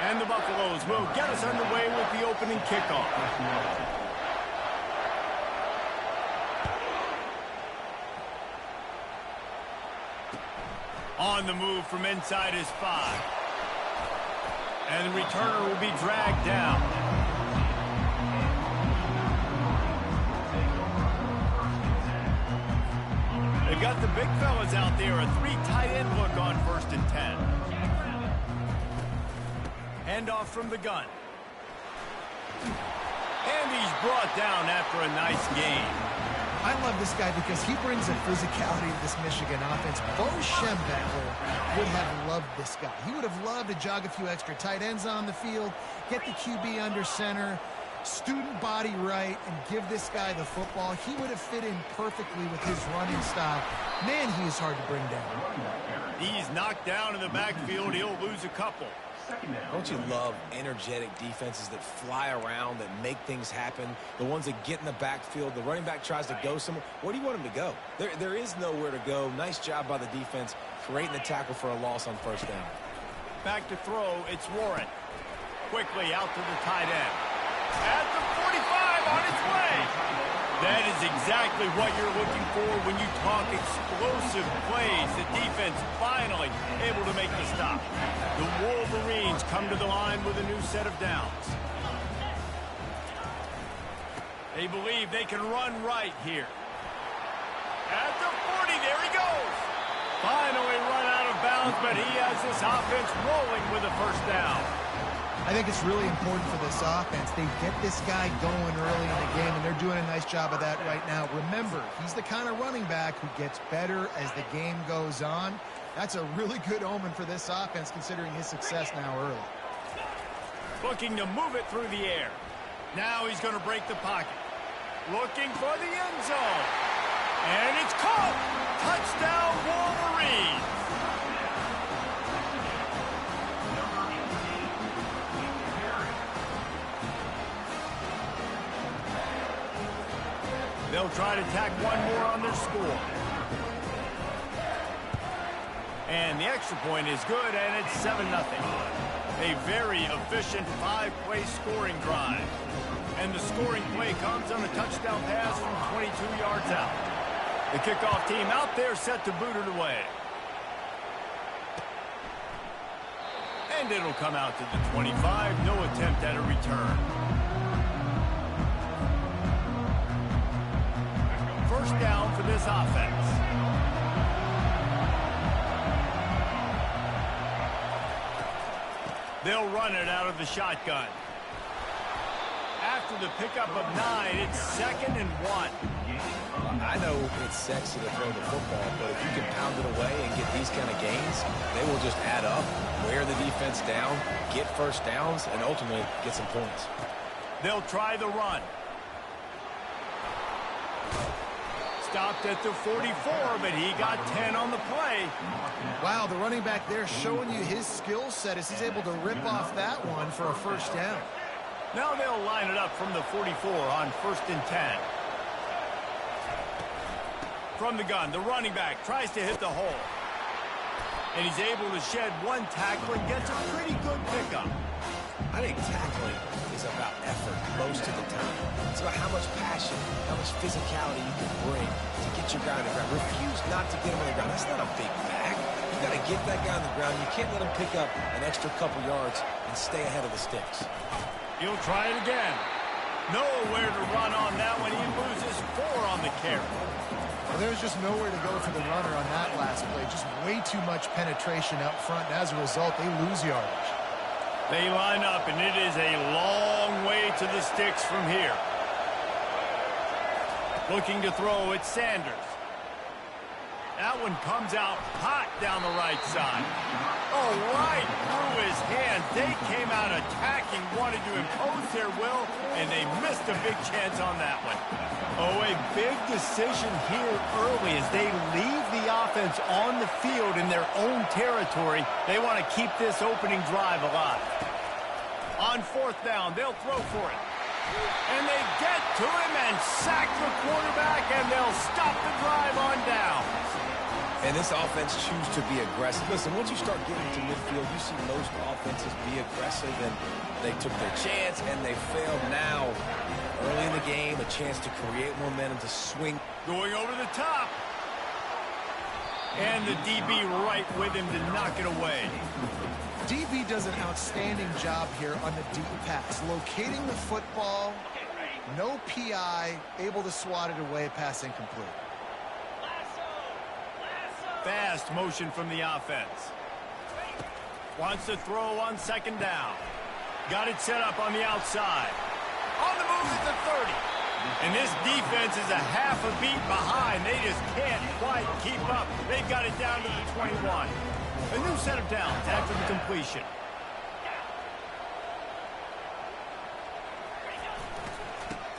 And the Buffaloes will get us underway with the opening kickoff. On the move from inside his 5. And the returner will be dragged down. They've got the big fellas out there. A 3 tight end look on 1st and 10. Handoff from the gun. And he's brought down after a nice gain. I love this guy because he brings a physicality to this Michigan offense. Bo Schembechler would have loved this guy. He would have loved to jog a few extra tight ends on the field, get the QB under center, student body right, and give this guy the football. He would have fit in perfectly with his running style. Man, he is hard to bring down. He's knocked down in the backfield. He'll lose a couple. Don't you love energetic defenses that fly around, that make things happen? The ones that get in the backfield, the running back tries to go somewhere. Where do you want him to go? There is nowhere to go. Nice job by the defense, creating the tackle for a loss on 1st down. Back to throw, it's Warren. Quickly out to the tight end. At the 45, on its way. That is exactly what you're looking for when you talk explosive plays. The defense finally able to make the stop. The Wolverines come to the line with a new set of downs. They believe they can run right here. At the 40, there he goes. Finally run out of bounds, but he has this offense rolling with a 1st down. I think it's really important for this offense. They get this guy going early in the game, and they're doing a nice job of that right now. Remember, he's the kind of running back who gets better as the game goes on. That's a really good omen for this offense, considering his success now early. Looking to move it through the air. Now he's going to break the pocket. Looking for the end zone. And it's caught. Touchdown, Wolverines. They'll try to tack one more on their score. And the extra point is good, and it's 7-0. A very efficient 5-play scoring drive. And the scoring play comes on a touchdown pass from 22 yards out. The kickoff team out there set to boot it away. And it'll come out to the 25. No attempt at a return. 1st down for this offense. They'll run it out of the shotgun. After the pickup of 9, it's 2nd and 1. I know it's sexy to throw the football, but if you can pound it away and get these kind of gains, they will just add up, wear the defense down, get 1st downs, and ultimately get some points. They'll try the run. Stopped at the 44, but he got 10 on the play. Wow, the running back there showing you his skill set as he's able to rip off that one for a 1st down. Now they'll line it up from the 44 on 1st and 10. From the gun, the running back tries to hit the hole. And he's able to shed one tackle and gets a pretty good pickup. I think tackling is about effort most of the time. It's about how much passion, how much physicality you can bring to get your guy on the ground. Refuse not to get him on the ground. That's not a big bag. You got to get that guy on the ground. You can't let him pick up an extra couple yards and stay ahead of the sticks. He'll try it again. Nowhere to run on that one. He loses 4 on the carry. Well, there's just nowhere to go for the runner on that last play. Just way too much penetration up front, and as a result, they lose yardage. They line up, and it is a long way to the sticks from here. Looking to throw, it's Sanders. That one comes out hot down the right side. Oh, right through his hand. They came out attacking, wanted to impose their will, and they missed a big chance on that one. Oh, a big decision here early as they leave the offense on the field in their own territory. They want to keep this opening drive alive. On 4th down, they'll throw for it. And they get to him and sack the quarterback, and they'll stop the drive on down. And this offense choose to be aggressive. Listen, once you start getting to midfield, you see most offenses be aggressive, and they took their chance, and they failed. Now, early in the game, a chance to create momentum, to swing. Going over the top. And the DB right with him to knock it away. DB does an outstanding job here on the deep pass, locating the football, no PI, able to swat it away, pass incomplete. Fast motion from the offense. Wants to throw on second down. Got it set up on the outside. On the move at the 30. And this defense is a half a beat behind. They just can't quite keep up. They've got it down to the 21. A new set of downs after the completion.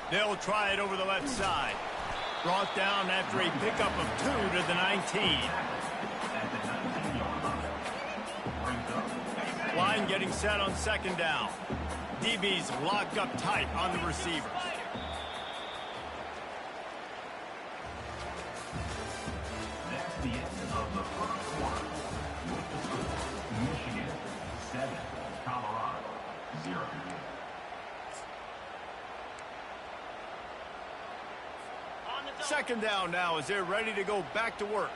They'll try it over the left side. Brought down after a pickup of 2 to the 19. Line getting set on second down. DB's locked up tight on the receivers. That's the end of the first quarter. Michigan 7, Colorado 0. Second down now as they're ready to go back to work.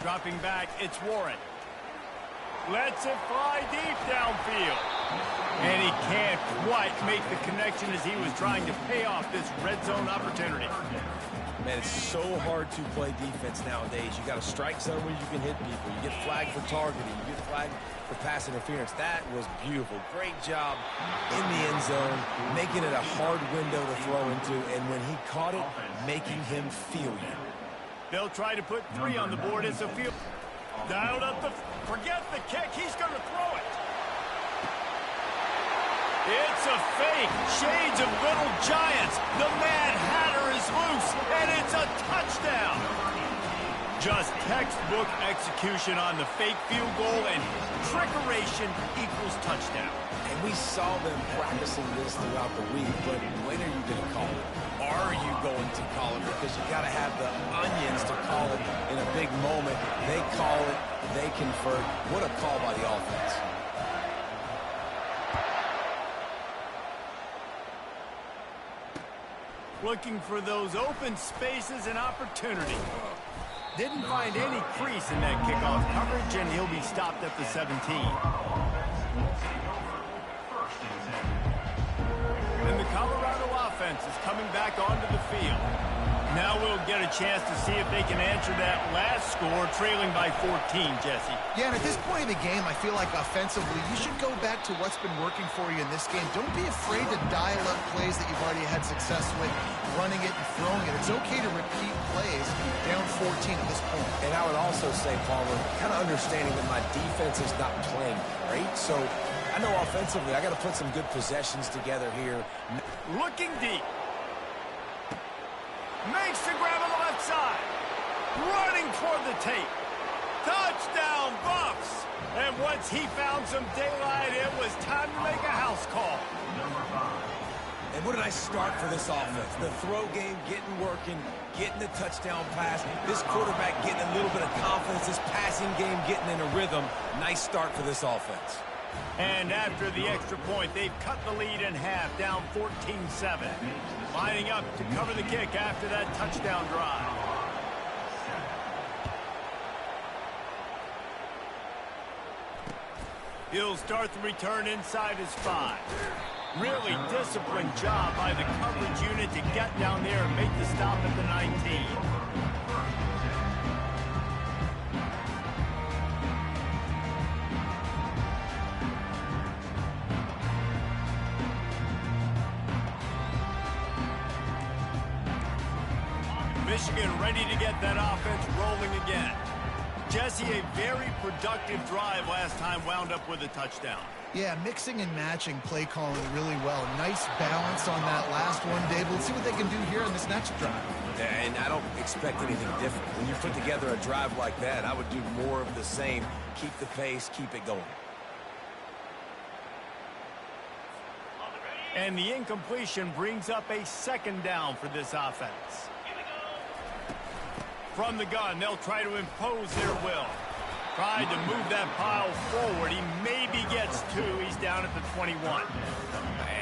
Dropping back, it's Warren. Lets it fly deep downfield. And he can't quite make the connection as he was trying to pay off this red zone opportunity. Man, it's so hard to play defense nowadays. You got a strike zone where you can hit people. You get flagged for targeting. You get flagged for pass interference. That was beautiful. Great job in the end zone, making it a hard window to throw into, and when he caught it, making him feel you. They'll try to put 3 on the board as the field. Dialed up the... Forget the kick. He's going to throw it. It's a fake. Shades of Little Giants. The Mad Hatter is loose, and it's a touchdown. Just textbook execution on the fake field goal, and trickeration equals touchdown. And we saw them practicing this throughout the week, but when are you going to call it? Are you going to call it? Because you got to have the onions to call it in a big moment. They call it. They convert. What a call by the offense. Looking for those open spaces and opportunity. Didn't find any crease in that kickoff coverage, and he'll be stopped at the 17. And the Colorado offense is coming back onto the field. Now we'll get a chance to see if they can answer that last score, trailing by 14, Jesse. Yeah, and at this point in the game, I feel like offensively, you should go back to what's been working for you in this game. Don't be afraid to dial up plays that you've already had success with, running it and throwing it. It's okay to repeat plays down 14 at this point. And I would also say, Palmer, kind of understanding that my defense is not playing great, so I know offensively I got to put some good possessions together here. Looking deep. Makes the grab on the left side. Running toward the tape. Touchdown, Buffs. And once he found some daylight, it was time to make a house call. And what a nice start for this offense. The throw game getting working, getting the touchdown pass. This quarterback getting a little bit of confidence. This passing game getting in a rhythm. Nice start for this offense. And after the extra point, they've cut the lead in half, down 14-7. Lining up to cover the kick after that touchdown drive. He'll start the return inside his 5. Really disciplined job by the coverage unit to get down there and make the stop at the 19. Michigan ready to get that offense rolling again. Jesse, a very productive drive last time wound up with a touchdown. Yeah, mixing and matching play calling really well. Nice balance on that last one, Dave. Let's see what they can do here in this next drive. And I don't expect anything different. When you put together a drive like that, I would do more of the same. Keep the pace, keep it going. And the incompletion brings up a second down for this offense. From the gun, they'll try to impose their will. Tried to move that pile forward. He maybe gets 2. He's down at the 21.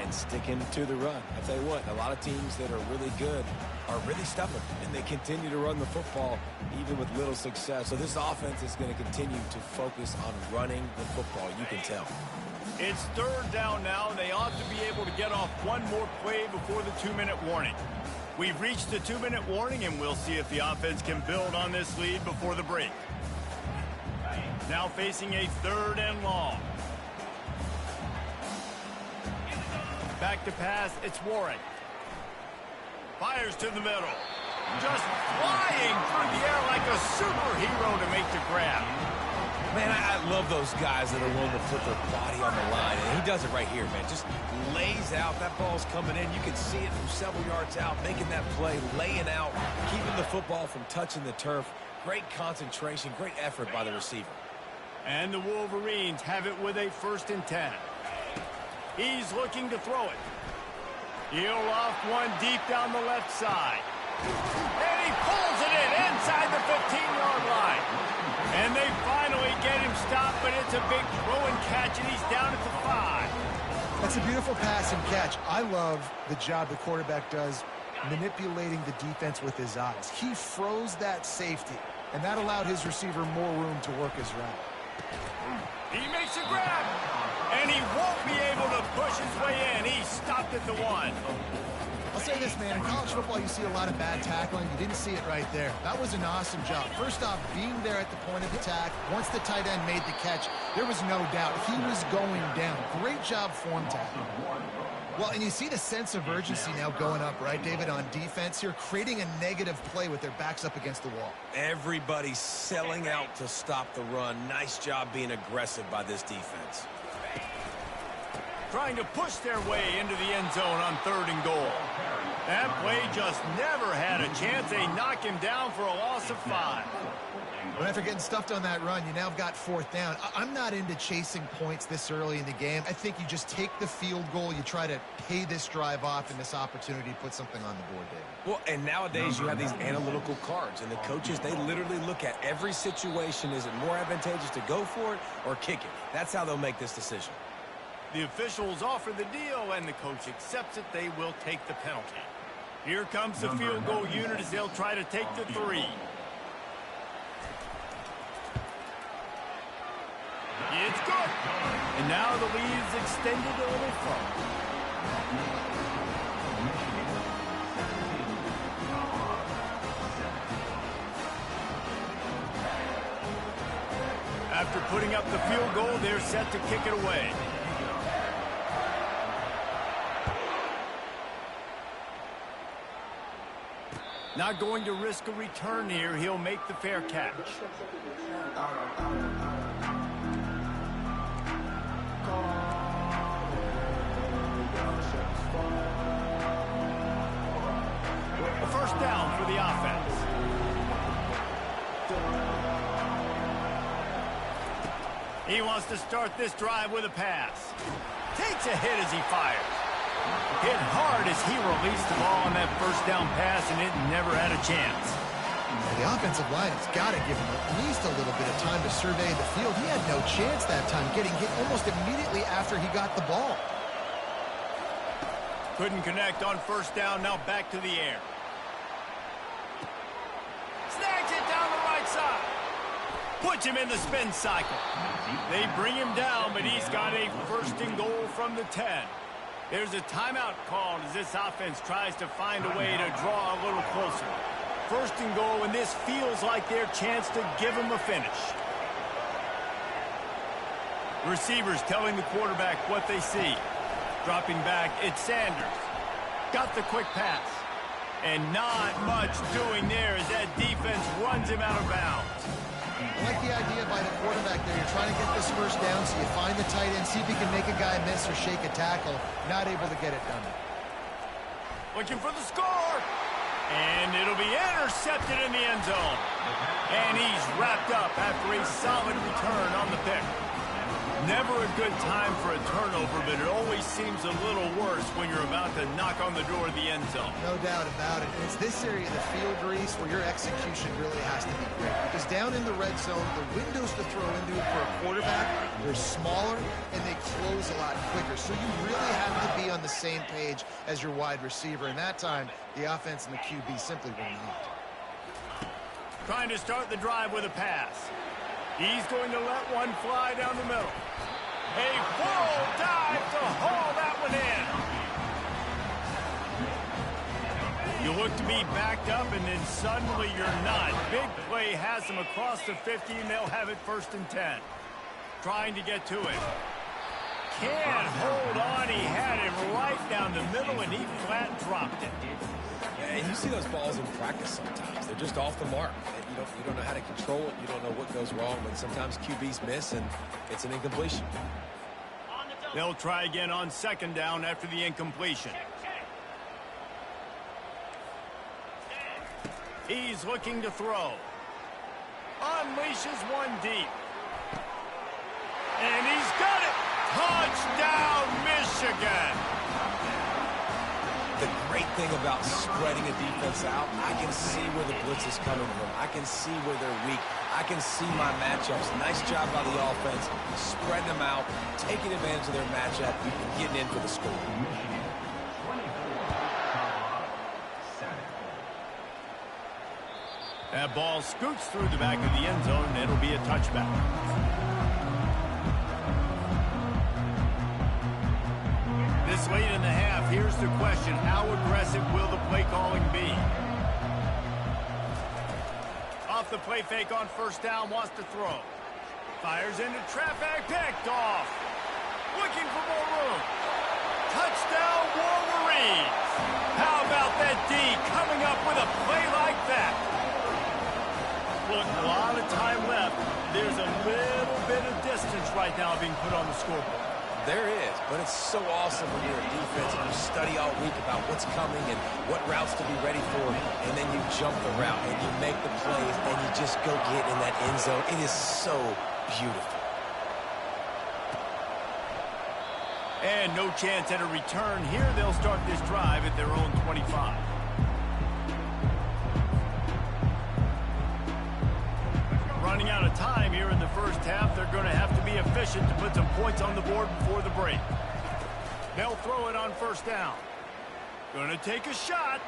And sticking to the run. I tell you what, a lot of teams that are really good are really stubborn, and they continue to run the football even with little success. So this offense is going to continue to focus on running the football. You can tell. It's 3rd down now. They ought to be able to get off one more play before the 2-minute warning. We've reached the 2-minute warning, and we'll see if the offense can build on this lead before the break. Now facing a 3rd and long. Back to pass, it's Warren. Fires to the middle. Just flying through the air like a superhero to make the grab. Man, I love those guys that are willing to put their body on the line, and he does it right here, man. Just lays out. That ball's coming in. You can see it from several yards out, making that play, laying out, keeping the football from touching the turf. Great concentration, great effort by the receiver. And the Wolverines have it with a 1st and 10. He's looking to throw it. He'll off one deep down the left side. And he pulls it in inside the 15-yard line. And they finally get him stopped, but it's a big throw and catch, and he's down at the 5. That's a beautiful pass and catch. I love the job the quarterback does manipulating the defense with his eyes. He froze that safety, and that allowed his receiver more room to work his route. He makes a grab, and he won't be able to push his way in. He's stopped at the 1. I'll say this, man. In college football, you see a lot of bad tackling. You didn't see it right there. That was an awesome job. First off, being there at the point of attack. Once the tight end made the catch, there was no doubt he was going down. Great job form tackling. Well, and you see the sense of urgency now going up, right, David, on defense here, creating a negative play with their backs up against the wall. Everybody's selling out to stop the run. Nice job being aggressive by this defense. Trying to push their way into the end zone on 3rd and goal. That play just never had a chance. They knock him down for a loss of 5. But after getting stuffed on that run, you now have got 4th down. I'm not into chasing points this early in the game. I think you just take the field goal. You try to pay this drive off and this opportunity to put something on the board, David. Well, and nowadays you have these analytical cards, and the coaches, they literally look at every situation. Is it more advantageous to go for it or kick it? That's how they'll make this decision. The officials offer the deal, and the coach accepts it. They will take the penalty. Here comes the field goal unit as they'll try to take the 3. It's good. And now the lead is extended a little further. After putting up the field goal, they're set to kick it away. Not going to risk a return here. He'll make the fair catch. A 1st down for the offense. He wants to start this drive with a pass. Takes a hit as he fires. Hit hard as he released the ball on that 1st down pass, and it never had a chance. The offensive line has got to give him at least a little bit of time to survey the field. He had no chance that time, getting hit almost immediately after he got the ball. Couldn't connect on 1st down, now back to the air. Snags it down the right side. Puts him in the spin cycle. They bring him down, but he's got a 1st and goal from the 10. There's a timeout called as this offense tries to find a way to draw a little closer. 1st and goal, and this feels like their chance to give them a finish. Receivers telling the quarterback what they see. Dropping back, it's Sanders. Got the quick pass. And not much doing there as that defense runs him out of bounds. I like the idea by the quarterback there. You're trying to get this 1st down, so you find the tight end, see if he can make a guy miss or shake a tackle. Not able to get it done. Looking for the score. And it'll be intercepted in the end zone. And he's wrapped up after a solid return on the pick. Never a good time for a turnover, but it always seems a little worse when you're about to knock on the door of the end zone. No doubt about it. And it's this area of the field, Reese, where your execution really has to be great. Because down in the red zone, the windows to throw into it for a quarterback, they're smaller and they close a lot quicker. So you really have to be on the same page as your wide receiver. And that time, the offense and the QB simply were not. Trying to start the drive with a pass. He's going to let one fly down the middle. A full dive to haul that one in. You look to be backed up, and then suddenly you're not. Big play has them across the 50, and they'll have it 1st and 10. Trying to get to it. Can't hold on. He had him right down the middle, and he flat dropped it. And you see those balls in practice sometimes. They're just off the mark. You don't know how to control it. You don't know what goes wrong, but sometimes QBs miss, and it's an incompletion. They'll try again on 2nd down after the incompletion. He's looking to throw. Unleashes one deep. And he's got it! Touchdown, Michigan! The great thing about spreading a defense out, I can see where the blitz is coming from. I can see where they're weak. I can see my matchups. Nice job by the offense, spreading them out, taking advantage of their matchup, and getting in for the score. That ball scoots through the back of the end zone, and it'll be a touchback. This late in the half, here's the question. How aggressive will the play calling be? Off the play fake on 1st down, wants to throw. Fires into traffic, picked off. Looking for more room. Touchdown, Wolverines. How about that D coming up with a play like that? Look, a lot of time left. There's a little bit of distance right now being put on the scoreboard. There is, but it's so awesome when you're a defense and you study all week about what's coming and what routes to be ready for, and then you jump the route and you make the plays and you just go get in that end zone. It is so beautiful. And no chance at a return here. They'll start this drive at their own 25. Running out of time here in the 1st half. They're going to have to be efficient to put some points on the board before the break. They'll throw it on 1st down. Going to take a shot.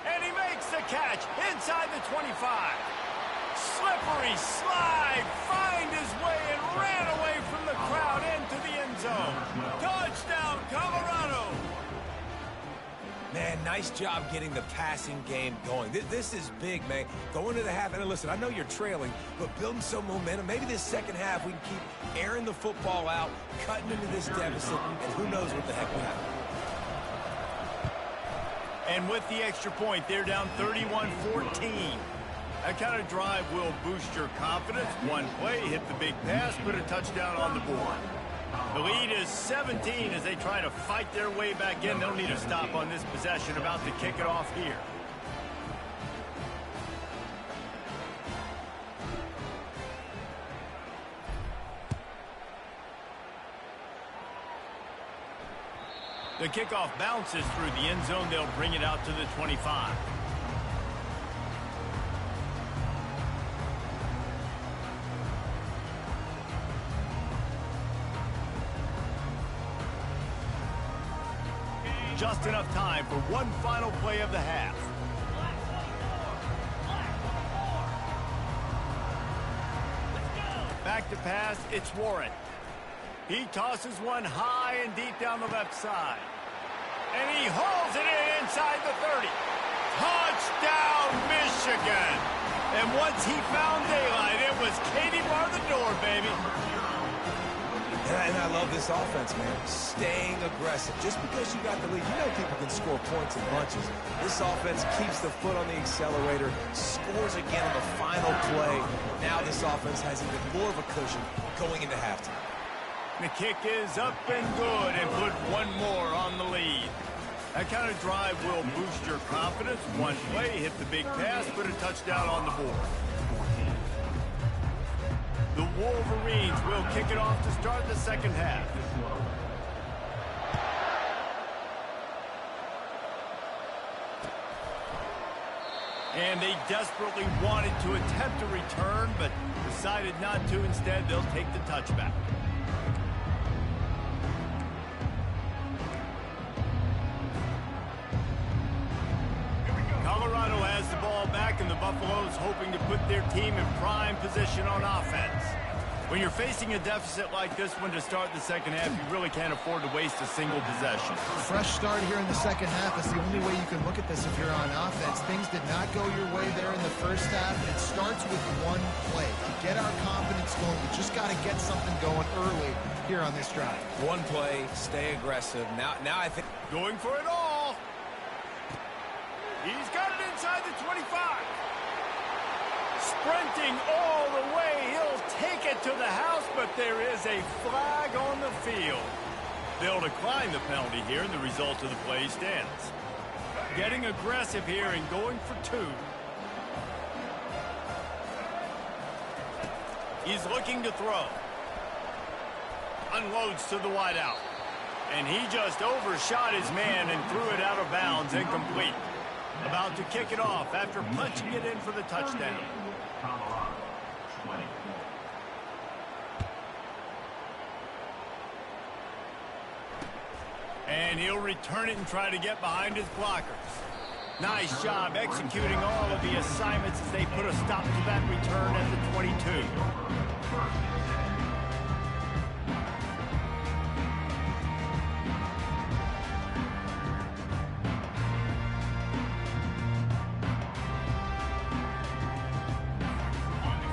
And he makes the catch inside the 25. Slippery slide. Find his way and ran away from the crowd into the end zone. Touchdown, Colorado. Man, nice job getting the passing game going. This is big, man. Going to the half, and listen, I know you're trailing, but building some momentum. Maybe this 2nd half we can keep airing the football out, cutting into this deficit, and who knows what the heck will happen. And with the extra point, they're down 31-14. That kind of drive will boost your confidence. One play, hit the big pass, put a touchdown on the board. The lead is 17 as they try to fight their way back in. They'll need a stop on this possession. About to kick it off here. The kickoff bounces through the end zone. They'll bring it out to the 25. Just enough time for one final play of the half. Back to pass, it's Warren. He tosses one high and deep down the left side. And he hauls it in inside the 30. Touchdown, Michigan! And once he found daylight, it was Katie bar the door, baby. And I love this offense, man. Staying aggressive. Just because you got the lead, you know people can score points in bunches. This offense keeps the foot on the accelerator, scores again on the final play. Now this offense has even more of a cushion going into halftime. The kick is up and good and put one more on the lead. That kind of drive will boost your confidence. One play, hit the big pass, put a touchdown on the board. The Wolverines will kick it off to start the second half. And they desperately wanted to attempt a return, but decided not to. Instead, they'll take the touchback. Colorado has the ball back, and the Buffaloes hoping to put their team in prime position on offense. When you're facing a deficit like this one to start the second half, you really can't afford to waste a single possession. Fresh start here in the second half is the only way you can look at this if you're on offense. Things did not go your way there in the first half. It starts with one play. To get our confidence going, we just got to get something going early here on this drive. One play, stay aggressive. Now I think... Going for it all. He's got it inside the 25. Sprinting all the way. He'll take it to the house, but there is a flag on the field. They'll decline the penalty here, and the result of the play stands. Getting aggressive here and going for two. He's looking to throw. Unloads to the wideout. And he just overshot his man and threw it out of bounds, incomplete. About to kick it off after punching it in for the touchdown. And he'll return it and try to get behind his blockers. Nice job executing all of the assignments as they put a stop to that return at the 22.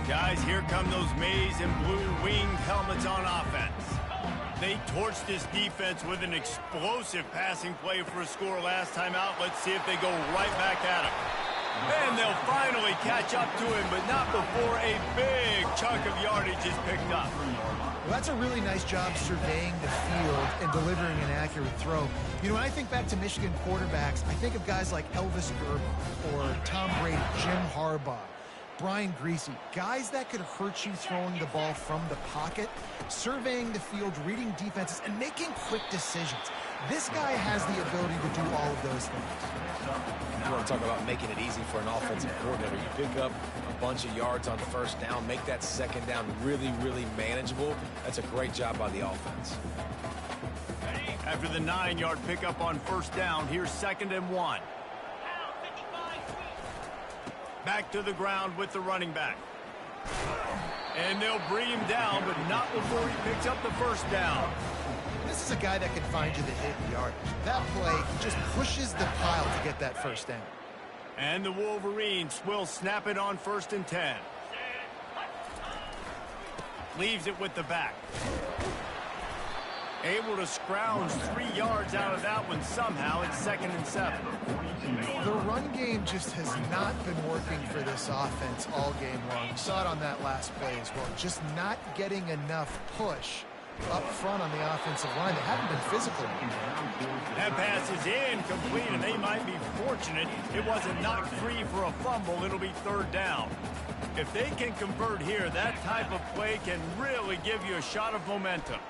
Guys, here come those maize and blue winged helmets on offense. They torched this defense with an explosive passing play for a score last time out. Let's see if they go right back at him. And they'll finally catch up to him, but not before a big chunk of yardage is picked up. Well, that's a really nice job surveying the field and delivering an accurate throw. You know, when I think back to Michigan quarterbacks, I think of guys like Elvis Grbac or Tom Brady, Jim Harbaugh, Brian Griese, guys that could hurt you throwing the ball from the pocket, surveying the field, reading defenses, and making quick decisions. This guy has the ability to do all of those things. You want to talk about making it easy for an offensive coordinator. You pick up a bunch of yards on first down, make that second down really, really manageable. That's a great job by the offense. After the 9-yard pickup on first down, here's 2nd and 1. Back to the ground with the running back. And they'll bring him down, but not before he picks up the first down. This is a guy that can find you the hidden yardage. That play just pushes the pile to get that first down. And the Wolverines will snap it on 1st and 10. Leaves it with the back. Able to scrounge 3 yards out of that one somehow. It's 2nd and 7. The run game just has not been working for this offense all game long. You saw it on that last play as well. Just not getting enough push up front on the offensive line. They haven't been physical. That pass is incomplete, and they might be fortunate it wasn't knocked free for a fumble. It'll be 3rd down. If they can convert here, that type of play can really give you a shot of momentum.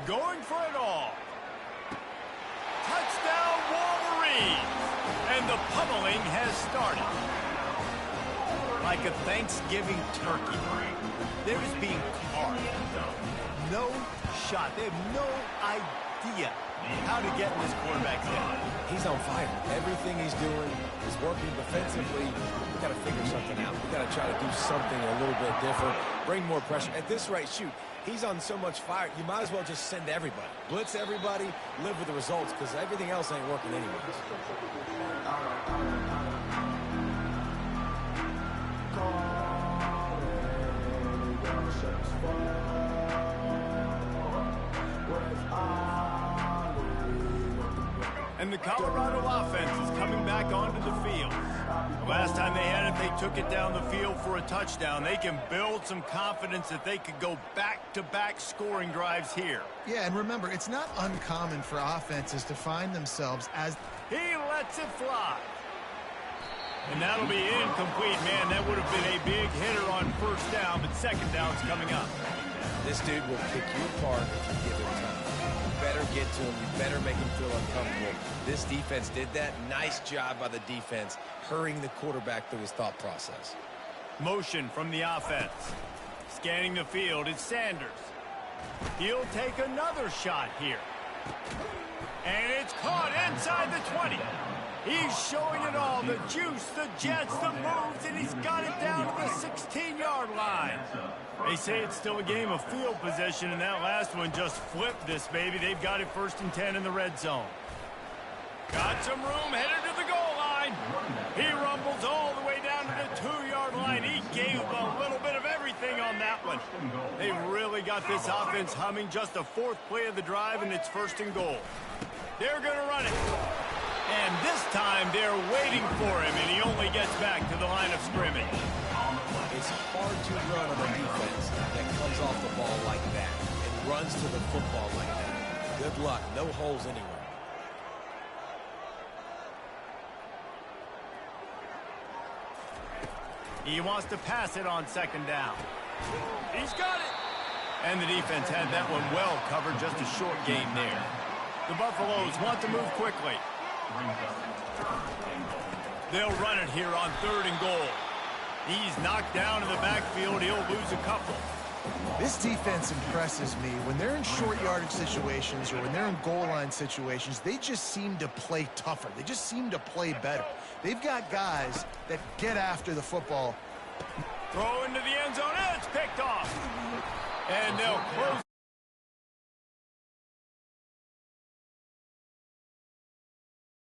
Going for it all. Touchdown, Wolverines! And the pummeling has started. Like a Thanksgiving turkey. They're just being carved. No shot. They have no idea how to get in this quarterback's head. He's on fire. Everything he's doing is working defensively. We've got to figure something out. We've got to try to do something a little bit different. Bring more pressure. At this rate, shoot, he's on so much fire, you might as well just send everybody. Blitz everybody, live with the results, because everything else ain't working anyways. And the Colorado offense is coming back onto the field. Last time they had it, they took it down the field for a touchdown. They can build some confidence that they could go back-to-back scoring drives here. Yeah, and remember, it's not uncommon for offenses to find themselves as... He lets it fly. And that'll be incomplete, man. That would have been a big hitter on first down, but second down's coming up. This dude will pick you apart if you give him time. You better get to him. You better make him feel uncomfortable. This defense did that. Nice job by the defense, hurrying the quarterback through his thought process. Motion from the offense. Scanning the field, it's Sanders. He'll take another shot here. And it's caught inside the 20. He's showing it all, the juice, the jets, the moves, and he's got it down to the 16-yard line. They say it's still a game of field position, and that last one just flipped this baby. They've got it 1st and 10 in the red zone. Got some room, headed to the goal line. He rumbles all the way down to the 2-yard line. He gave a little bit of everything on that one. They really got this offense humming. Just the 4th play of the drive, and it's 1st and goal. They're going to run it. And this time, they're waiting for him, and he only gets back to the line of scrimmage. It's hard to run on a defense that comes off the ball like that and runs to the football like that. Good luck. No holes anywhere. He wants to pass it on 2nd down. He's got it. And the defense had that one well covered. Just a short game there. The Buffaloes want to move quickly. They'll run it here on 3rd and goal. He's knocked down in the backfield. He'll lose a couple. This defense impresses me. When they're in short yardage situations or when they're in goal line situations, they just seem to play tougher. They just seem to play better. They've got guys that get after the football. Throw into the end zone. And it's picked off. And they'll close